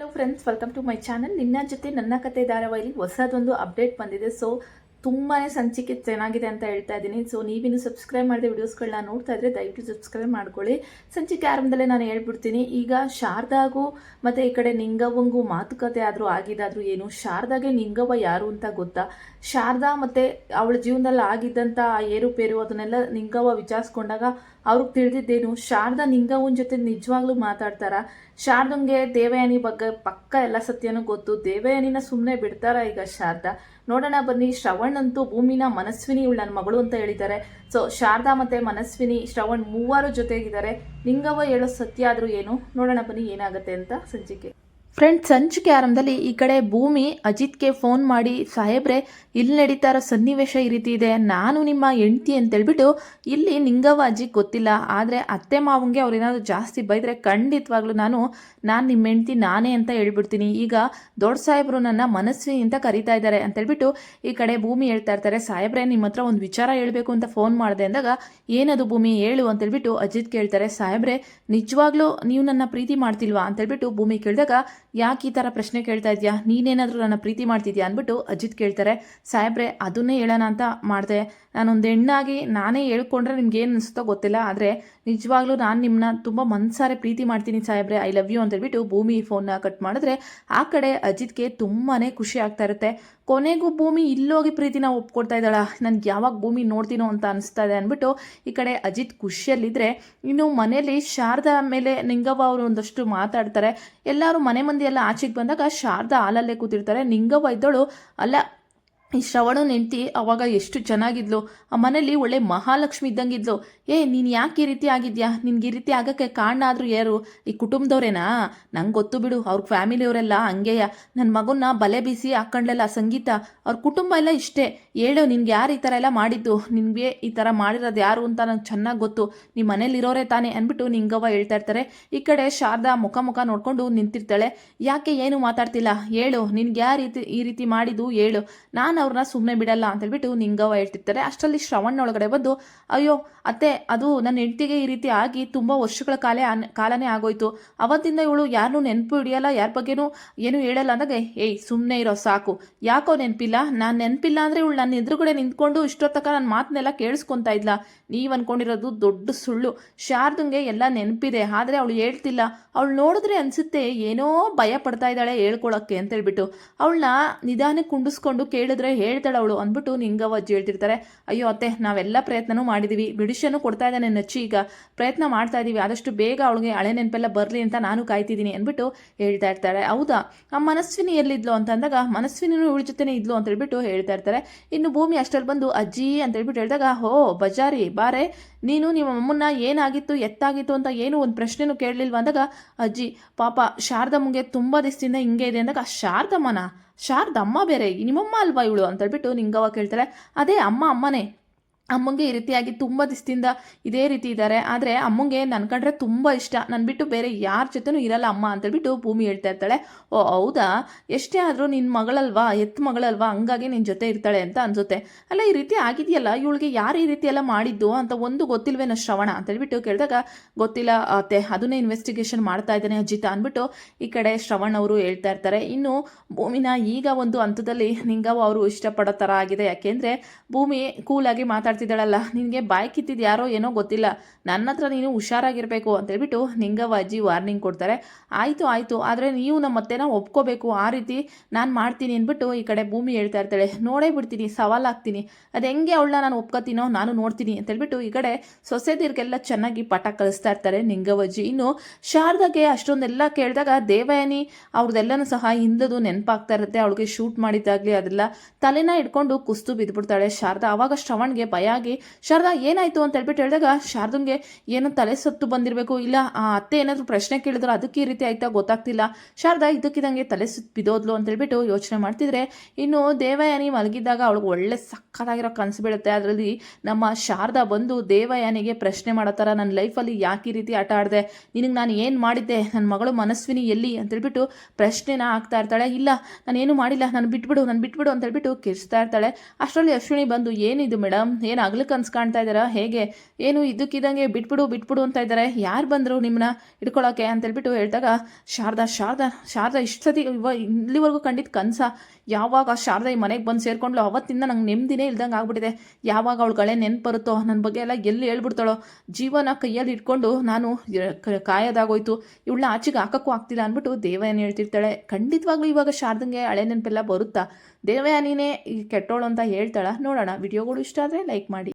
Hello friends, welcome to my channel. ನಿನ್ನ ಜೊತೆ ನನ್ನ ಕತೆ ಧಾರಾವಾಹಿಲಿ ಹೊಸದೊಂದು ಅಪ್ಡೇಟ್ ಬಂದಿದೆ. ತುಂಬಾ ಸಂಚಿಕೆ ಚೆನ್ನಾಗಿದೆ ಅಂತ ಹೇಳ್ತಾ ಇದ್ದೀನಿ. ನೀವಿನ್ನು ಸಬ್ಸ್ಕ್ರೈಬ್ ಮಾಡಿದ ವಿಡಿಯೋಸ್ಗಳನ್ನ ನೋಡ್ತಾ ಇದ್ರೆ ದಯವಿಟ್ಟು ಸಬ್ಸ್ಕ್ರೈಬ್ ಮಾಡ್ಕೊಳ್ಳಿ. ಸಂಚಿಕೆ ಆರಂಭದಲ್ಲೇ ನಾನು ಹೇಳ್ಬಿಡ್ತೀನಿ. ಈಗ ಶಾರದಾಗೂ ಮತ್ತು ಈ ಕಡೆ ನಿಂಗವ್ವಂಗೂ ಮಾತುಕತೆ ಆದರೂ ಆಗಿದ್ದಾದರೂ ಏನು, ಶಾರದಾಗೆ ನಿಂಗವ್ವ ಯಾರು ಅಂತ ಗೊತ್ತಾ? ಶಾರದಾ ಮತ್ತು ಅವಳ ಜೀವನದಲ್ಲಿ ಆಗಿದ್ದಂಥ ಆ ಏರುಪೇರು ಅದನ್ನೆಲ್ಲ ನಿಂಗವ್ವ ವಿಚಾರಿಸ್ಕೊಂಡಾಗ ಅವ್ರಿಗೆ ತಿಳಿದಿದ್ದೇನು? ಶಾರದಾ ನಿಂಗವ್ವನ ಜೊತೆ ನಿಜವಾಗ್ಲೂ ಮಾತಾಡ್ತಾರ? ಶಾರದಂಗೆ ದೇವಯಾನಿ ಬಗ್ಗೆ ಪಕ್ಕ ಎಲ್ಲ ಸತ್ಯನೂ ಗೊತ್ತು. ದೇವಯಾನಿನ ಸುಮ್ಮನೆ ಬಿಡ್ತಾರ ಈಗ ಶಾರದಾ? ನೋಡೋಣ ಬನ್ನಿ. ಶ್ರವಣ್ ಅಂತೂ ಭೂಮಿನ ಮನಸ್ವಿನಿ ಇವಳು ನನ್ನ ಮಗಳು ಅಂತ ಹೇಳಿದ್ದಾರೆ. ಶಾರದಾ ಮತ್ತೆ ಮನಸ್ವಿನಿ ಶ್ರವಣ್ ಮೂವರು ಜೊತೆಗಿದ್ದಾರೆ. ನಿಂಗವ್ವ ಹೇಳೋ ಸತ್ಯ ಆದರೂ ಏನು, ನೋಡೋಣ ಬನ್ನಿ ಏನಾಗುತ್ತೆ ಅಂತ ಸಂಚಿಕೆ. ಫ್ರೆಂಡ್ಸ್, ಸಂಚಿಕೆ ಆರಂಭದಲ್ಲಿ ಈ ಕಡೆ ಭೂಮಿ ಅಜಿತ್ಗೆ ಫೋನ್ ಮಾಡಿ, ಸಾಹೇಬ್ರೆ ಇಲ್ಲಿ ನಡೀತಾ ಇರೋ ಸನ್ನಿವೇಶ ಈ ರೀತಿ ಇದೆ, ನಾನು ನಿಮ್ಮ ಹೆಂಡ್ತಿ ಅಂತೇಳ್ಬಿಟ್ಟು, ಇಲ್ಲಿ ನಿಂಗವ್ವ ಅಜ್ಜಿಗೆ ಗೊತ್ತಿಲ್ಲ, ಆದರೆ ಅತ್ತೆ ಮಾವಂಗೆ ಅವ್ರೇನಾದ್ರು ಜಾಸ್ತಿ ಬೈದರೆ ಖಂಡಿತವಾಗ್ಲೂ ನಾನು ನಿಮ್ಮ ಹೆಂಡ್ತಿ ನಾನೇ ಅಂತ ಹೇಳ್ಬಿಡ್ತೀನಿ. ಈಗ ದೊಡ್ಡ ಸಾಹೇಬರು ನನ್ನ ಮನಸ್ವಿನಿ ಅಂತ ಕರೀತಾ ಇದ್ದಾರೆ ಅಂತೇಳ್ಬಿಟ್ಟು ಈ ಕಡೆ ಭೂಮಿ ಹೇಳ್ತಾ ಇರ್ತಾರೆ. ಸಾಹೇಬ್ರೆ ನಿಮ್ಮ ಹತ್ರ ಒಂದು ವಿಚಾರ ಹೇಳಬೇಕು ಅಂತ ಫೋನ್ ಮಾಡಿದೆ ಅಂದಾಗ, ಏನದು ಭೂಮಿ ಹೇಳು ಅಂತೇಳ್ಬಿಟ್ಟು ಅಜಿತ್ ಕೇಳ್ತಾರೆ. ಸಾಹೇಬ್ರೆ ನಿಜವಾಗ್ಲೂ ನೀವು ನನ್ನ ಪ್ರೀತಿ ಮಾಡ್ತಿಲ್ವಾ ಅಂತೇಳ್ಬಿಟ್ಟು ಭೂಮಿ ಕೇಳಿದಾಗ, ಯಾಕೆ ಈ ಥರ ಪ್ರಶ್ನೆ ಕೇಳ್ತಾ ಇದೆಯಾ, ನೀನೇನಾದರೂ ನನ್ನ ಪ್ರೀತಿ ಮಾಡ್ತಿದ್ಯಾ ಅಂದ್ಬಿಟ್ಟು ಅಜಿತ್ ಕೇಳ್ತಾರೆ. ಸಾಹೇಬ್ರೆ ಅದನ್ನೇ ಹೇಳೋಣ ಅಂತ ಮಾಡಿದೆ, ನಾನೊಂದು ಹೆಣ್ಣಾಗಿ ನಾನೇ ಹೇಳ್ಕೊಂಡ್ರೆ ನಿಮ್ಗೆ ಏನು ಅನಿಸುತ್ತೋ ಗೊತ್ತಿಲ್ಲ, ಆದರೆ ನಿಜವಾಗ್ಲೂ ನಾನು ನಿಮ್ಮನ್ನ ತುಂಬ ಮನಸಾರೆ ಪ್ರೀತಿ ಮಾಡ್ತೀನಿ ಸಾಹೇಬ್ರೆ, ಐ ಲವ್ ಯು ಅಂತೇಳ್ಬಿಟ್ಟು ಭೂಮಿ ಫೋನ್ನ ಕಟ್ ಮಾಡಿದ್ರೆ ಆ ಕಡೆ ಅಜಿತ್ಗೆ ತುಂಬಾ ಖುಷಿ ಆಗ್ತಾ ಇರುತ್ತೆ. ಕೊನೆಗೂ ಭೂಮಿ ಇಲ್ಲೋಗಿ ಪ್ರೀತಿನ ಒಪ್ಕೊಡ್ತಾ ಇದ್ದಾಳ, ನನಗೆ ಯಾವಾಗ ಭೂಮಿ ನೋಡ್ತೀನೋ ಅಂತ ಅನಿಸ್ತಾ ಇದೆ ಅಂದ್ಬಿಟ್ಟು ಈ ಕಡೆ ಅಜಿತ್ ಖುಷಿಯಲ್ಲಿದ್ದರೆ, ಇನ್ನು ಮನೆಯಲ್ಲಿ ಶಾರದಾ ಮೇಲೆ ನಿಂಗವ್ವ ಅವರು ಒಂದಷ್ಟು ಮಾತಾಡ್ತಾರೆ. ಎಲ್ಲರೂ ಮನೆ ಮಂದಿ ಎಲ್ಲ ಆಚೆಗೆ ಬಂದಾಗ ಶಾರದಾ ಹಾಲಲ್ಲೇ ಕೂತಿರ್ತಾರೆ. ನಿಂಗವ್ವ ಇದ್ದಳು, ಅಲ್ಲ ಈ ಶ್ರವಣನ ಹೆಂಡ್ತಿ ಅವಾಗ ಎಷ್ಟು ಚೆನ್ನಾಗಿದ್ಲು, ಆ ಮನೇಲಿ ಒಳ್ಳೆ ಮಹಾಲಕ್ಷ್ಮಿ ಇದ್ದಂಗಿದ್ಲು. ನೀನು ಯಾಕೆ ಈ ರೀತಿ ಆಗಿದ್ಯಾ, ನಿನ್ಗೆ ಈ ರೀತಿ ಆಗೋಕ್ಕೆ ಕಾರಣ ಆದರೂ ಯಾರು, ಈ ಕುಟುಂಬದವ್ರೇನಾ? ನಂಗೆ ಗೊತ್ತು ಬಿಡು, ಅವ್ರ ಫ್ಯಾಮಿಲಿಯವರೆಲ್ಲ ಹಂಗೆಯ, ನನ್ನ ಮಗನ್ನ ಬಲೆ ಬೀಸಿ ಹಾಕೊಂಡ್ಲೆಲ್ಲ ಸಂಗೀತ, ಅವ್ರ ಕುಟುಂಬ ಎಲ್ಲ ಇಷ್ಟೇ. ಹೇಳು ನಿನ್ಗೆ ಯಾರು ಈ ಥರ ಎಲ್ಲ ಮಾಡಿದ್ದು, ನಿನಗೆ ಈ ಥರ ಮಾಡಿರೋದು ಯಾರು ಅಂತ ನಂಗೆ ಚೆನ್ನಾಗಿ ಗೊತ್ತು, ನಿಮ್ಮ ಮನೇಲಿರೋರೇ ತಾನೇ ಅಂದ್ಬಿಟ್ಟು ನಿಂಗವ್ವ ಹೇಳ್ತಾ ಇರ್ತಾರೆ. ಈ ಕಡೆ ಶಾರದಾ ಮುಖ ನೋಡ್ಕೊಂಡು ನಿಂತಿರ್ತಾಳೆ. ಯಾಕೆ ಏನು ಮಾತಾಡ್ತಿಲ್ಲ, ಹೇಳು ನಿನ್ಗೆ ಯಾರು ಈ ರೀತಿ ಮಾಡಿದ್ದು ಹೇಳು, ನಾನು ಅವ್ರನ್ನ ಸುಮ್ಮನೆ ಬಿಡಲ್ಲ ಅಂತೇಳ್ಬಿಟ್ಟು ನಿಂಗವ್ವ ಹೇಳ್ತಿರ್ತಾರೆ. ಅಷ್ಟರಲ್ಲಿ ಶ್ರವಣ್ ಒಳಗಡೆ ಬಂದು, ಅಯ್ಯೋ ಅತ್ತೆ, ಅದು ನನ್ನ ಹೆಂಡ್ತಿಗೆ ಈ ರೀತಿ ಆಗಿ ತುಂಬ ವರ್ಷಗಳ ಕಾಲನೇ ಆಗೋಯ್ತು, ಅವತ್ತಿಂದ ಇವಳು ಯಾರನ್ನೂ ನೆನಪು ಹಿಡಿಯಲ್ಲ, ಯಾರ ಬಗ್ಗೆನೂ ಏನು ಹೇಳಲ್ಲ ಅಂದಾಗ, ಸುಮ್ಮನೆ ಇರೋ ಸಾಕು, ಯಾಕೋ ನೆನಪಿಲ್ಲ, ನಾನು ನೆನಪಿಲ್ಲ ಅಂದರೆ ಇವಳು ನನ್ನ ಎದುರುಗಡೆ ನಿಂತ್ಕೊಂಡು ಇಷ್ಟೊತ್ತಕ ನನ್ನ ಮಾತನ್ನೆಲ್ಲ ಕೇಳಿಸ್ಕೊತಾ ಇದ್ಲ, ನೀವು ಅಂದ್ಕೊಂಡಿರೋದು ದೊಡ್ಡ ಸುಳ್ಳು, ಶಾರದಂಗೆ ಎಲ್ಲ ನೆನಪಿದೆ, ಆದರೆ ಅವಳು ಹೇಳ್ತಿಲ್ಲ, ಅವಳು ನೋಡಿದ್ರೆ ಅನಿಸುತ್ತೆ ಏನೋ ಭಯ ಪಡ್ತಾ ಇದ್ದಾಳೆ ಹೇಳ್ಕೊಳಕ್ಕೆ ಅಂತೇಳ್ಬಿಟ್ಟು, ಅವಳನ್ನ ನಿಧಾನಕ್ಕೆ ಕುಂಡಿಸ್ಕೊಂಡು ಕೇಳಿದ್ರೆ ಹೇಳ್ತಾಳೆ ಅವಳು ಅಂದ್ಬಿಟ್ಟು ನಿಂಗವ್ವ ಅಜ್ಜಿ ಹೇಳ್ತಿರ್ತಾರೆ. ಅಯ್ಯೋ ಅತ್ತೆ, ನಾವೆಲ್ಲ ಪ್ರಯತ್ನನೂ ಮಾಡಿದ್ದೀವಿ, ಮೆಡಿಷನ್ನು ಕೊಡ್ತಾ ಇದ್ದಾನೆ ನಚ್ಚಿ, ಈಗ ಪ್ರಯತ್ನ ಮಾಡ್ತಾ ಇದ್ದೀವಿ, ಆದಷ್ಟು ಬೇಗ ಅವಳಿಗೆ ಹಳೆ ನೆನಪೆಲ್ಲ ಬರಲಿ ಅಂತ ನಾನು ಕಾಯ್ತಿದ್ದೀನಿ ಅಂದ್ಬಿಟ್ಟು ಹೇಳ್ತಾ ಇರ್ತಾಳೆ. ಹೌದಾ, ಆ ಮನಸ್ವಿನಿ ಎಲ್ಲಿದ್ಲು ಅಂತ ಅಂದಾಗ, ಮನಸ್ವಿನಿನೂ ಇವಳ ಜೊತೆನೇ ಇದ್ಲು ಅಂತ ಹೇಳ್ಬಿಟ್ಟು ಹೇಳ್ತಾ ಇರ್ತಾರೆ. ಇನ್ನು ಭೂಮಿ ಅಷ್ಟರಲ್ಲಿ ಬಂದು ಅಜ್ಜಿ ಅಂತ ಹೇಳ್ಬಿಟ್ಟು ಹೇಳಿದಾಗ, ಹೋ ಬಜಾರಿ ಬಾರೆ, ನೀನು ನಿಮ್ಮ ಅಮ್ಮನ್ನ ಏನಾಗಿತ್ತು ಎತ್ತಾಗಿತ್ತು ಅಂತ ಏನು ಒಂದು ಪ್ರಶ್ನೆನೂ ಕೇಳಲಿಲ್ವ ಅಂದಾಗ, ಅಜ್ಜಿ ಪಾಪ ಶಾರದಮ್ಮಗೆ ತುಂಬ ದಿವಸದಿಂದ ಹಿಂಗೆ ಇದೆ ಅಂದಾಗ, ಶಾರದಮ್ಮ ಬೇರೆ ನಿಮ್ಮಮ್ಮ ಅಲ್ವಾ ಇವಳು ಅಂತ ಹೇಳ್ಬಿಟ್ಟು ನಿಂಗವ್ವ ಕೇಳ್ತಾರೆ. ಅದೇ ಅಮ್ಮನೇ, ಅಮ್ಮಂಗೆ ಈ ರೀತಿಯಾಗಿ ತುಂಬ ದಿವಸದಿಂದ ಇದೇ ರೀತಿ ಇದ್ದಾರೆ, ಆದರೆ ಅಮ್ಮಂಗೆ ನನ್ನ ಕಂಡ್ರೆ ತುಂಬ ಇಷ್ಟ, ನನ್ನ ಬಿಟ್ಟು ಬೇರೆ ಯಾರ ಜೊತೆನೂ ಇರಲ್ಲ ಅಮ್ಮ ಅಂತೇಳ್ಬಿಟ್ಟು ಭೂಮಿ ಹೇಳ್ತಾ ಇರ್ತಾಳೆ. ಓ ಹೌದಾ, ಎಷ್ಟೇ ಆದರೂ ನಿನ್ನ ಮಗಳಲ್ವಾ, ಮಗಳಲ್ವಾ, ಹಂಗಾಗಿ ನಿನ್ನ ಜೊತೆ ಇರ್ತಾಳೆ ಅಂತ ಅನ್ಸುತ್ತೆ. ಅಲ್ಲ ಈ ರೀತಿ ಆಗಿದೆಯಲ್ಲ, ಇವಳಿಗೆ ಯಾರು ಈ ರೀತಿ ಎಲ್ಲ ಮಾಡಿದ್ದು ಅಂತ ಒಂದು ಗೊತ್ತಿಲ್ವೇನೋ ಶ್ರವಣ ಅಂತೇಳ್ಬಿಟ್ಟು ಕೇಳಿದಾಗ, ಗೊತ್ತಿಲ್ಲ ಅತ್ತೆ, ಅದನ್ನೇ ಇನ್ವೆಸ್ಟಿಗೇಷನ್ ಮಾಡ್ತಾ ಇದ್ದಾನೆ ಅಜಿತ ಅಂದ್ಬಿಟ್ಟು ಈ ಕಡೆ ಶ್ರವಣ್ ಅವರು ಹೇಳ್ತಾ ಇರ್ತಾರೆ. ಇನ್ನು ಭೂಮಿನ ಈಗ ಒಂದು ಹಂತದಲ್ಲಿ ನಿಂಗವ್ವ ಅವರು ಇಷ್ಟಪಡೋ ಥರ ಆಗಿದೆ. ಯಾಕೆಂದರೆ ಭೂಮಿ ಕೂಲಾಗಿ ಮಾತಾಡ್ತಿದ್ದಾಳಲ್ಲ, ನಿನಗೆ ಬಾಯಿ ಕಿತ್ತಿದ್ದು ಯಾರೋ ಏನೋ ಗೊತ್ತಿಲ್ಲ, ನನ್ನ ಹತ್ರ ನೀನು ಹುಷಾರಾಗಿರಬೇಕು ಅಂತೇಳ್ಬಿಟ್ಟು ನಿಂಗವ್ವ ಅಜ್ಜಿ ವಾರ್ನಿಂಗ್ ಕೊಡ್ತಾರೆ. ಆಯಿತು, ಆದರೆ ನೀವು ನಮ್ಮ ಅತ್ತೆನ ಒಪ್ಕೋಬೇಕು, ಆ ರೀತಿ ನಾನು ಮಾಡ್ತೀನಿ ಅಂದ್ಬಿಟ್ಟು ಈ ಕಡೆ ಭೂಮಿ ಹೇಳ್ತಾ ಇರ್ತಾಳೆ. ನೋಡೇ ಬಿಡ್ತೀನಿ, ಸವಾಲಾಗ್ತೀನಿ, ಅದು ಹೆಂಗೆ ಅವಳನ್ನ ನಾನು ಒಪ್ಕೋತೀನೋ ನಾನು ನೋಡ್ತೀನಿ ಅಂತೇಳ್ಬಿಟ್ಟು ಈ ಕಡೆ ಸೊಸೆದಿರ್ಗೆಲ್ಲ ಚೆನ್ನಾಗಿ ಪಾಠ ಕಲಿಸ್ತಾ ಇರ್ತಾರೆ ನಿಂಗವ್ವ ಅಜ್ಜಿ. ಇನ್ನು ಶಾರದಾಗೆ ಅಷ್ಟೊಂದೆಲ್ಲ ಕೇಳಿದಾಗ ದೇವಯಾನಿ ಅವ್ರದ್ದೆಲ್ಲನೂ ಸಹ ಹಿಂದದು ನೆನಪಾಗ್ತಾ ಇರುತ್ತೆ. ಅವಳಿಗೆ ಶೂಟ್ ಮಾಡಿದ್ದಾಗಲಿ ಅದೆಲ್ಲ ತಲೆನ ಇಟ್ಕೊಂಡು ಕುಸ್ತು ಬಿದ್ದುಬಿಡ್ತಾಳೆ ಶಾರದಾ. ಆವಾಗ ಶ್ರವಣ್ಗೆ ಭಯ ಆಗಿ, ಶಾರದಾ ಏನಾಯಿತು ಅಂತ ಹೇಳ್ಬಿಟ್ಟು ಹೇಳಿದಾಗ, ಶಾರದಂಗೆ ಏನೋ ತಲೆ ಸತ್ತು ಬಂದಿರಬೇಕು, ಇಲ್ಲ ಆ ಅತ್ತೆ ಏನಾದರೂ ಪ್ರಶ್ನೆ ಕೇಳಿದ್ರು ಅದಕ್ಕೆ ಈ ರೀತಿ ಆಯ್ತಾ ಗೊತ್ತಾಗ್ತಿಲ್ಲ, ಶಾರದಾ ಇದಕ್ಕಿದಂಗೆ ತಲೆ ಸುತ್ತು ಬಿದ್ದೋದ್ಲು ಅಂತ ಹೇಳ್ಬಿಟ್ಟು ಯೋಚನೆ ಮಾಡ್ತಿದ್ರೆ, ಇನ್ನು ದೇವಯಾನಿ ಮಲಗಿದ್ದಾಗ ಅವಳಿಗೆ ಒಳ್ಳೆ ಸಕ್ಕತ್ತಾಗಿರೋ ಕನಸು ಬೀಳುತ್ತೆ. ಅದರಲ್ಲಿ ನಮ್ಮ ಶಾರದಾ ಬಂದು ದೇವಯಾನಿಗೆ ಪ್ರಶ್ನೆ ಮಾಡೋ ಥರ, ನನ್ನ ಲೈಫಲ್ಲಿ ಯಾಕೆ ಈ ರೀತಿ ಆಟ ಆಡಿದೆ, ನಿನಗೆ ನಾನು ಏನು ಮಾಡಿದ್ದೆ, ನನ್ನ ಮಗಳು ಮನಸ್ವಿನಿ ಎಲ್ಲಿ ಅಂತೇಳ್ಬಿಟ್ಟು ಪ್ರಶ್ನೆನ ಆಗ್ತಾ ಇರ್ತಾಳೆ. ಇಲ್ಲ ನಾನೇನು ಮಾಡಿಲ್ಲ, ನಾನು ಬಿಟ್ಬಿಡು ಅಂತ ಹೇಳ್ಬಿಟ್ಟು ಕಿರ್ಚ್ತಾ ಇರ್ತಾಳೆ. ಅಷ್ಟರಲ್ಲಿ ಅಶ್ವಿನಿ ಬಂದು, ಏನಿದು ಮೇಡಮ್ ಏನು ಅಗ್ಲಕ್ಕೆ ಕನ್ಸು ಕಾಣ್ತಾ ಇದ್ದಾರಾ ಹೇಗೆ, ಏನು ಇದ್ದಕ್ಕಿದ್ದಂಗೆ ಬಿಟ್ಬಿಡು ಅಂತ ಇದ್ದಾರೆ, ಯಾರು ಬಂದರು ನಿಮ್ಮನ್ನ ಹಿಡ್ಕೊಳ್ಳೋಕ್ಕೆ ಅಂತೇಳ್ಬಿಟ್ಟು ಹೇಳಿದಾಗ ಶಾರದಾ ಇಷ್ಟು ಸತಿ ಇಲ್ಲಿವರೆಗೂ ಕಂಡಿದ್ದು ಕನಸ, ಯಾವಾಗ ಶಾರದಾ ಈ ಮನೆಗೆ ಬಂದು ಸೇರಿಕೊಂಡ್ಲು ಅವತ್ತಿಂದ ನಂಗೆ ನೆಮ್ಮದಿನೇ ಇಲ್ದಂಗೆ ಆಗ್ಬಿಟ್ಟಿದೆ. ಯಾವಾಗ ಅವಳುಗಳೇ ನೆನ್ಪು ಬರುತ್ತೋ ನನ್ನ ಬಗ್ಗೆ ಎಲ್ಲ ಎಲ್ಲಿ ಹೇಳ್ಬಿಡ್ತಾಳೋ, ಜೀವನ ಕೈಯಲ್ಲಿ ಇಟ್ಕೊಂಡು ನಾನು ಕಾಯೋದಾಗೋಯ್ತು, ಇವಳನ್ನ ಆಚೆಗೆ ಹಾಕೋಕ್ಕೂ ಆಗ್ತಿಲ್ಲ ಅಂದ್ಬಿಟ್ಟು ದೇವಯಾನಿ ಹೇಳ್ತಿರ್ತಾಳೆ. ಖಂಡಿತವಾಗ್ಲೂ ಇವಾಗ ಶಾರದಂಗೆ ಹಳೆ ನೆನಪೆಲ್ಲ ಬರುತ್ತಾ, ದೇವಯಾನಿನೇ ಈ ಕೆಟ್ಟೋಳು ಅಂತ ಹೇಳ್ತಾಳ. ನೋಡೋಣ. ವಿಡಿಯೋಗಳು ಇಷ್ಟ ಆದರೆ ಲೈಕ್ ಮಾಡಿ.